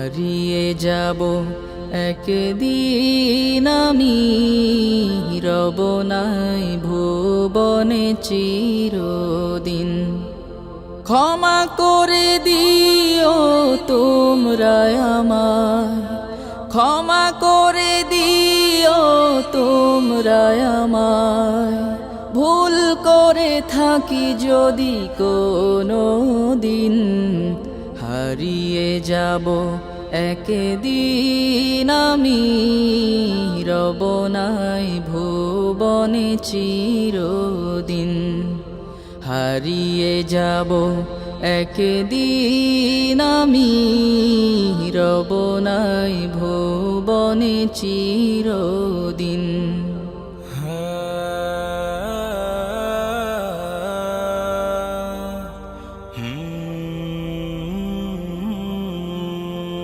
হারিয়ে যাব একদিন আমি, রব নাই ভুবনে চিরদিন। ক্ষমা করে দিও তোমরা আমায়, ক্ষমা করে দিও তোমরা আমায়, ভুল করে থাকি যদি কোনো দিন। হারিয়ে যাব একদিন আমি, রব নাই ভুবনে চিরদিন। হারিয়ে যাব একদিন আমি, রব নাই ভুবনে চিরদিন।